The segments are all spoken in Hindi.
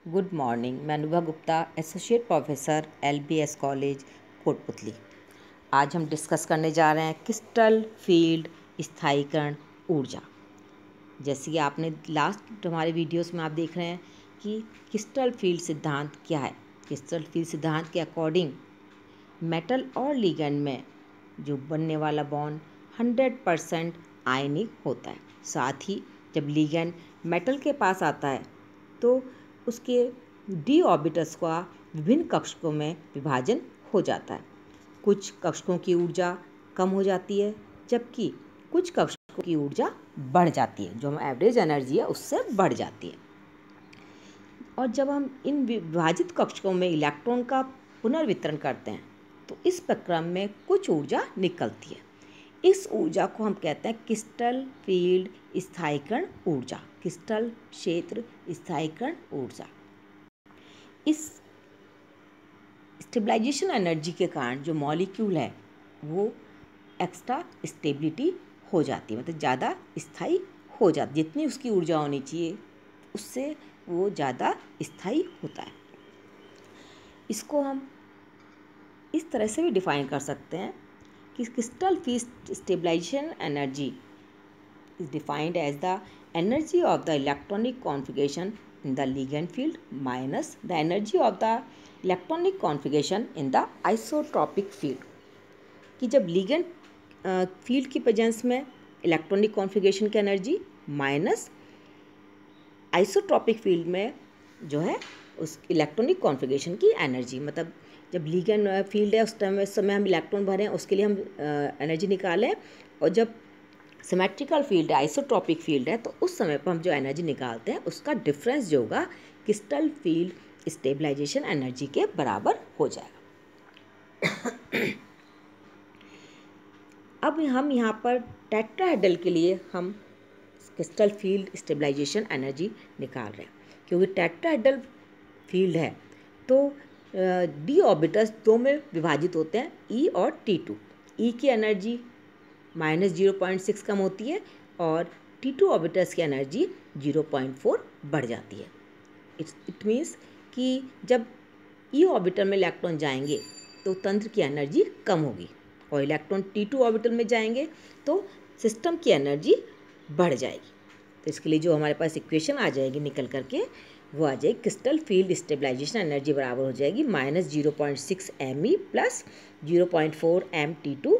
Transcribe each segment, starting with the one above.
Good morning. मैं Anubha Gupta, associate professor LBS college Kotputli. आज हम डिस्कस करने जा रहे हैं क्रिस्टल फील्ड स्थायीकरण ऊर्जा। जैसे कि आपने लास्ट हमारे वीडियोस में आप देख रहे हैं कि क्रिस्टल फील्ड सिद्धांत क्या है। क्रिस्टल फील्ड सिद्धांत के अकॉर्डिंग मेटल और लिगेंड में जो बनने वाला बॉन्ड 100% आयनिक होता है। साथ ही जब लिगेंड मेटल के पास आता है तो उसके डी ऑर्बिटल्स का विभिन्न कक्षकों में विभाजन हो जाता है। कुछ कक्षकों की ऊर्जा कम हो जाती है जबकि कुछ कक्षकों की ऊर्जा बढ़ जाती है, जो हम एवरेज एनर्जी है उससे बढ़ जाती है। और जब हम इन विभाजित कक्षकों में इलेक्ट्रॉन का पुनर्वितरण करते हैं तो इस प्रक्रम में कुछ ऊर्जा निकलती है। इस ऊर्जा को हम कहते हैं क्रिस्टल फील्ड स्थायीकरण ऊर्जा, क्रिस्टल क्षेत्र स्थायीकरण ऊर्जा। इस स्टेबलाइजेशन एनर्जी के कारण जो मॉलिक्यूल है वो एक्स्ट्रा स्टेबिलिटी हो जाती है, मतलब ज़्यादा स्थायी हो जाती है। जितनी उसकी ऊर्जा होनी चाहिए उससे वो ज़्यादा स्थायी होता है। इसको हम इस तरह से भी डिफाइन कर सकते हैं कि crystal field stabilization energy is defined as the energy of the electronic configuration in the ligand field minus the energy of the electronic configuration in the isotropic field। कि जब लिगेंड फील्ड की प्रेजेंस में इलेक्ट्रॉनिक कॉन्फ़िगरेशन की एनर्जी माइनस आइसोट्रॉपिक फील्ड में जो है उस इलेक्ट्रॉनिक कॉन्फ़िगरेशन की एनर्जी, मतलब जब लिगेंड फील्ड है उस समय हम इलेक्ट्रॉन भरें उसके लिए हम एनर्जी निकालें, और जब सिमेट्रिकल फील्ड है आइसोट्रॉपिक फील्ड है तो उस समय पर हम जो एनर्जी निकालते हैं उसका डिफरेंस जो होगा क्रिस्टल फील्ड स्टेबलाइजेशन एनर्जी के बराबर हो जाएगा। अब हम यहाँ पर टेट्राहेड्रल के लिए हम क्रिस्टल फील्ड स्टेबलाइजेशन एनर्जी निकाल रहे हैं। क्योंकि टेट्राहेड्रल फील्ड है तो डी ऑर्बिटल्स दो में विभाजित होते हैं, ई और T2। ई की एनर्जी -0.6 कम होती है और T2 ऑर्बिटल्स की एनर्जी 0.4 बढ़ जाती है। इट मीन्स कि जब ई ऑर्बिटल में इलेक्ट्रॉन जाएंगे तो तंत्र की एनर्जी कम होगी और इलेक्ट्रॉन T2 ऑर्बिटल में जाएंगे तो सिस्टम की एनर्जी बढ़ जाएगी। तो इसके लिए जो हमारे पास इक्वेशन आ जाएगी निकल करके वो आ जाएगी क्रिस्टल फील्ड स्टेबलाइजेशन एनर्जी बराबर हो जाएगी -0.6 ME प्लस 0.4 MT2,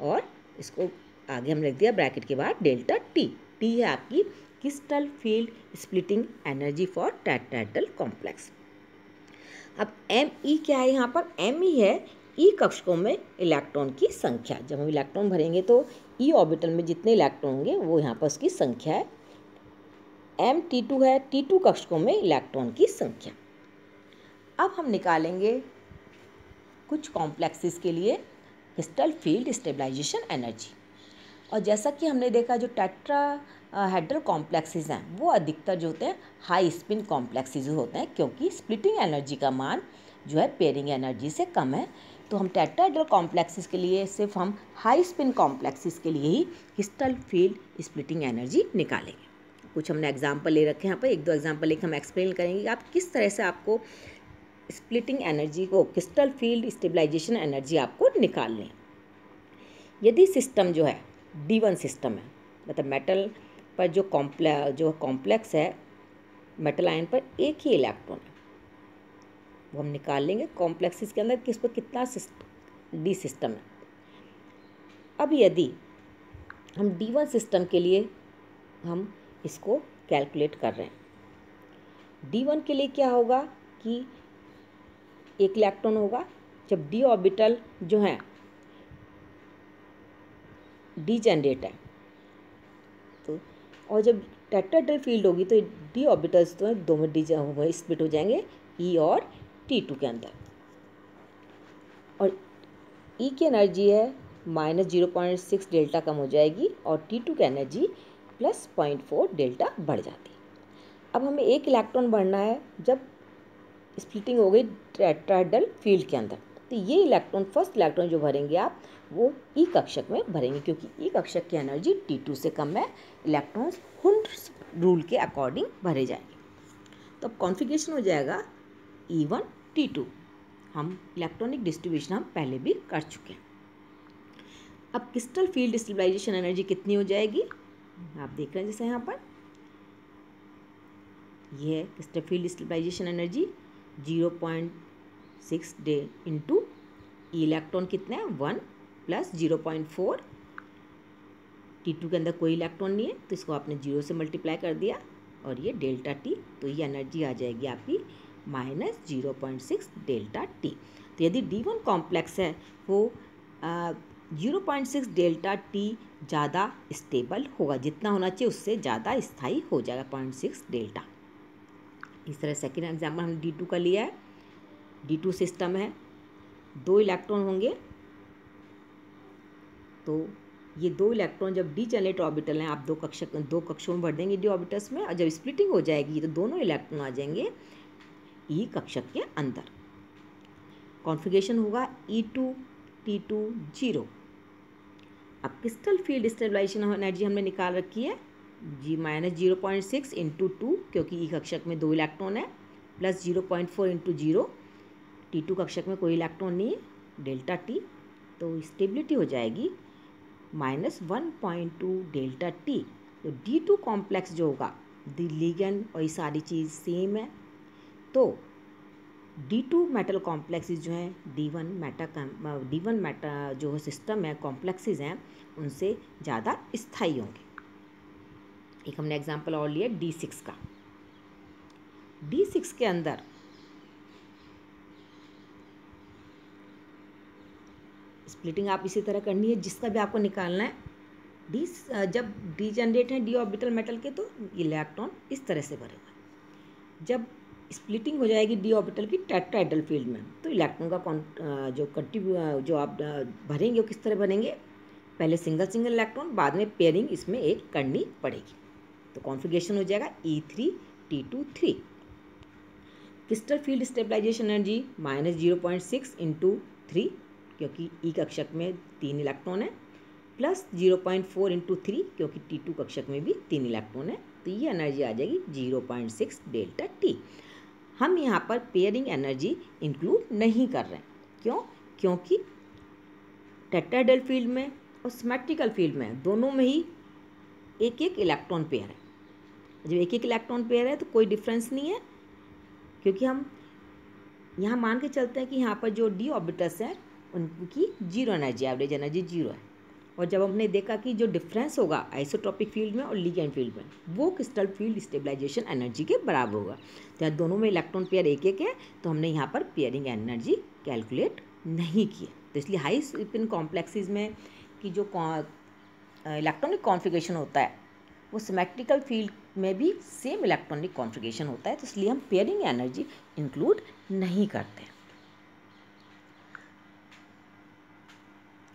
और इसको आगे हम लिख दिया ब्रैकेट के बाद डेल्टा टी। टी है आपकी crystal field splitting energy for tetrahedral complex. अब ME क्या है यहाँ पर? ME है ई कक्षकों में इलेक्ट्रॉन की संख्या। जब हम इलेक्ट्रॉन भरेंगे तो ई ऑर्बिटल में जितने इलेक्ट्रॉन होंगे वो यहाँ पर उसकी संख्या है। MT2 है T2 कक्षकों में इलेक्ट्रॉन की संख्या। अब हम निकालेंगे कुछ कॉम्प्लेक्सेस के लिए क्रिस्टल फील्ड स्टेबलाइजेशन एनर्जी। और जैसा कि हमने देखा जो टेट्राहेड्रल कॉम्प्लेक्सेस हैं वो अधिकतर जो होते हैं हाई स्पिन कॉम्प्लेक्सेस होते हैं, क्योंकि स्प्लिटिंग एनर्जी का मान जो है पेयरिंग एनर्जी से कम है। तो हम टेट्राहेड्रल कॉम्प्लेक्सेस के लिए सिर्फ हम हाई स्पिन कॉम्प्लेक्सेस के लिए ही क्रिस्टल फील्ड स्प्लिटिंग एनर्जी निकालेंगे। कुछ हमने एग्जाम्पल ले रखे हैं यहाँ पर, एक दो एग्जाम्पल लेकर हम एक्सप्लेन करेंगे कि आप किस तरह से आपको स्प्लिटिंग एनर्जी को क्रिस्टल फील्ड स्टेबलाइजेशन एनर्जी आपको निकालनी है। यदि सिस्टम जो है D1 सिस्टम है, मतलब मेटल पर जो कॉम्प्लेक्स है मेटल आयन पर एक ही इलेक्ट्रॉन है, वो हम निकाल लेंगे कॉम्प्लेक्सेस के अंदर कि इस पर कितना D सिस्टम है। अब यदि हम D1 सिस्टम के लिए हम इसको कैलकुलेट कर रहे हैं, D1 के लिए क्या होगा कि एक इलेक्ट्रॉन होगा जब D ऑर्बिटल जो है डीजेनरेट है तो, और जब टेट्राहेड्रल फील्ड होगी तो डी ऑर्बिटल्स तो दो में स्प्लिट हो जाएंगे ई और T2 के अंदर, और ई की एनर्जी है -0.6 डेल्टा कम हो जाएगी और T2 की एनर्जी +0.4 डेल्टा बढ़ जाती है। अब हमें एक इलेक्ट्रॉन बढ़ना है जब स्प्लिटिंग हो गई टेट्राहेड्रल फील्ड के अंदर, तो ये इलेक्ट्रॉन फर्स्ट इलेक्ट्रॉन जो भरेंगे आप वो ई कक्षक में भरेंगे, क्योंकि ई कक्षक की एनर्जी T2 से कम है। इलेक्ट्रॉन्स हुंड रूल के अकॉर्डिंग भरे जाएंगे। तो अब कॉन्फ़िगरेशन हो जाएगा E1 T2। हम इलेक्ट्रॉनिक डिस्ट्रीब्यूशन हम पहले भी कर चुके हैं। अब क्रिस्टल फील्ड स्टेबलाइजेशन एनर्जी कितनी हो जाएगी, आप देख रहे हैं जैसे यहाँ पर ये है क्रिस्टल फील्ड स्टेबलाइजेशन एनर्जी 0.6 डे इंटू इलेक्ट्रॉन कितने हैं 1 प्लस 0.4। T2 के अंदर कोई इलेक्ट्रॉन नहीं है तो इसको आपने 0 से मल्टीप्लाई कर दिया और ये डेल्टा टी, तो ये एनर्जी आ जाएगी आपकी -0.6 डेल्टा टी। तो यदि D1 कॉम्प्लेक्स है वो 0.6 डेल्टा टी ज़्यादा स्टेबल होगा, जितना होना चाहिए उससे ज़्यादा स्थायी हो जाएगा 0.6 डेल्टा। इस तरह सेकेंड एग्जाम्पल हमने D2 का लिया है। D2 सिस्टम है, 2 इलेक्ट्रॉन होंगे, तो ये 2 इलेक्ट्रॉन जब डी जनरेट ऑर्बिटल हैं, आप दो कक्षों में भर देंगे डी ऑर्बिटल्स में, और जब स्प्लिटिंग हो जाएगी तो दोनों इलेक्ट्रॉन आ जाएंगे ई कक्षक के अंदर। कॉन्फ़िगरेशन होगा E2 T2 0। अब क्रिस्टल फील्ड स्टेबलाइजेशन एनर्जी हमने निकाल रखी है -0.6 इंटू 2, क्योंकि ई कक्षक में 2 इलेक्ट्रॉन है, प्लस 0.4 इंटू 0, T2 कक्षक में कोई इलेक्ट्रॉन नहीं है, डेल्टा टी। तो स्टेबिलिटी हो जाएगी -1.2 डेल्टा टी। तो D2 कॉम्प्लेक्स जो होगा, द लिगेंड और ये सारी चीज़ सेम है, तो D2 मेटल कॉम्प्लेक्सेस जो हैं D1 मेटा जो सिस्टम है कॉम्प्लेक्सेस हैं उनसे ज़्यादा स्थायी होंगे। एक हमने एग्जांपल और लिया D6 का। D6 के अंदर स्प्लिटिंग आप इसी तरह करनी है, जिसका भी आपको निकालना है। जब डी जनरेट है डी ऑर्बिटल मेटल के तो इलेक्ट्रॉन इस तरह से भरे हुए। जब स्प्लिटिंग हो जाएगी डी ऑर्बिटल की टेट्राहेड्रल फील्ड में, तो इलेक्ट्रॉन का जो आप भरेंगे वो किस तरह भरेंगे, पहले सिंगल इलेक्ट्रॉन, बाद में पेयरिंग इसमें एक करनी पड़ेगी। तो कॉन्फ़िगरेशन हो जाएगा E3 T2 3। Crystal field stabilisation energy -0.6 into 3, क्योंकि ई कक्षक में 3 इलेक्ट्रॉन है, प्लस 0.4 इंटू 3, क्योंकि T2 कक्षक में भी 3 इलेक्ट्रॉन है, तो ये एनर्जी आ जाएगी 0.6 डेल्टा टी। हम यहाँ पर पेयरिंग एनर्जी इंक्लूड नहीं कर रहे हैं, क्यों? क्योंकि टेट्राहेड्रल फील्ड में और सिमेट्रिकल फील्ड में दोनों में ही एक इलेक्ट्रॉन पेयर है। जब एक इलेक्ट्रॉन पेयर है तो कोई डिफरेंस नहीं है, क्योंकि हम यहाँ मान के चलते हैं कि यहाँ पर जो डी ऑर्बिटल्स हैं उनकी 0 एनर्जी, एवरेज एनर्जी 0 है। और जब हमने देखा कि जो डिफरेंस होगा आइसोट्रोपिक फील्ड में और लिगेंड फील्ड में, वो क्रिस्टल फील्ड स्टेबलाइजेशन एनर्जी के बराबर होगा। तो यहाँ दोनों में इलेक्ट्रॉन पेयर एक है, तो हमने यहाँ पर पेयरिंग एनर्जी कैलकुलेट नहीं की है। तो इसलिए हाई स्पिन कॉम्प्लेक्सेस में कि जो इलेक्ट्रॉनिक कॉन्फ़िगरेशन होता है वो सिमेट्रिकल फील्ड में भी सेम इलेक्ट्रॉनिक कॉन्फ़िगरेशन होता है, तो इसलिए हम पेयरिंग एनर्जी इंक्लूड नहीं करते।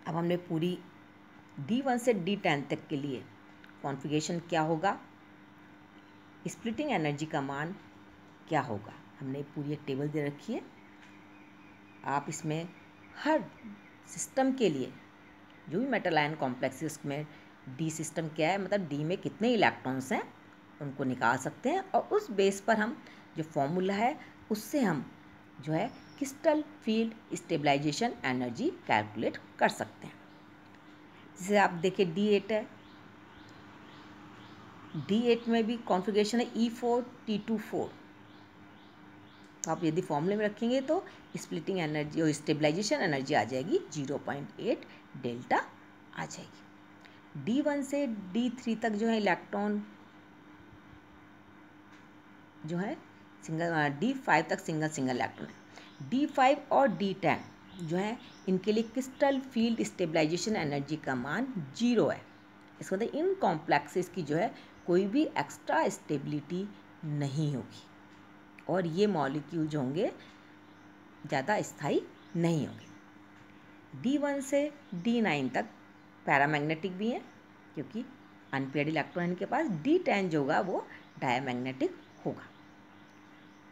अब हमने पूरी D1 से D10 तक के लिए कॉन्फ़िगरेशन क्या होगा, स्प्लिटिंग एनर्जी का मान क्या होगा, हमने पूरी एक टेबल दे रखी है। आप इसमें हर सिस्टम के लिए जो भी मेटल आयन कॉम्प्लेक्स में डी सिस्टम क्या है, मतलब डी में कितने इलेक्ट्रॉन्स हैं उनको निकाल सकते हैं, और उस बेस पर हम जो फॉर्मूला है उससे हम जो है crystal field stabilisation energy calculate कर सकते हैं। जैसे आप देखिए D8 है, D8 में भी कॉन्फ़िगरेशन है E4 T2 4। तो आप यदि फॉर्मूले में रखेंगे तो स्प्लिटिंग एनर्जी और स्टेबलाइजेशन एनर्जी आ जाएगी 0.8 डेल्टा आ जाएगी। D1 से D3 तक जो है इलेक्ट्रॉन जो है D5 तक सिंगल इलेक्ट्रॉन है। D5 और D10 जो है इनके लिए क्रिस्टल फील्ड स्टेबलाइजेशन एनर्जी का मान 0 है। इसका मतलब इन कॉम्प्लेक्सेस की जो है कोई भी एक्स्ट्रा स्टेबिलिटी नहीं होगी, और ये मॉलिक्यूल जो होंगे ज़्यादा स्थायी नहीं होंगे। D1 से D9 तक पैरामैग्नेटिक भी हैं, क्योंकि अनपेयर्ड इलेक्ट्रॉन इनके पास। D10 जो होगा वो डायमैग्नेटिक होगा।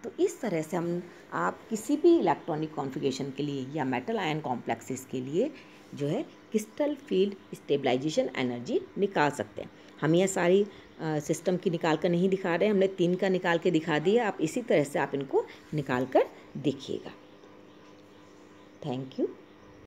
तो इस तरह से हम आप किसी भी इलेक्ट्रॉनिक कॉन्फ़िगरेशन के लिए या मेटल आयन कॉम्प्लेक्सेस के लिए जो है क्रिस्टल फील्ड स्टेबलाइजेशन एनर्जी निकाल सकते हैं। हम ये सारी सिस्टम की निकाल कर नहीं दिखा रहे हैं, हमने 3 का निकाल के दिखा दिया। आप इसी तरह से आप इनको निकाल कर देखिएगा। Thank you.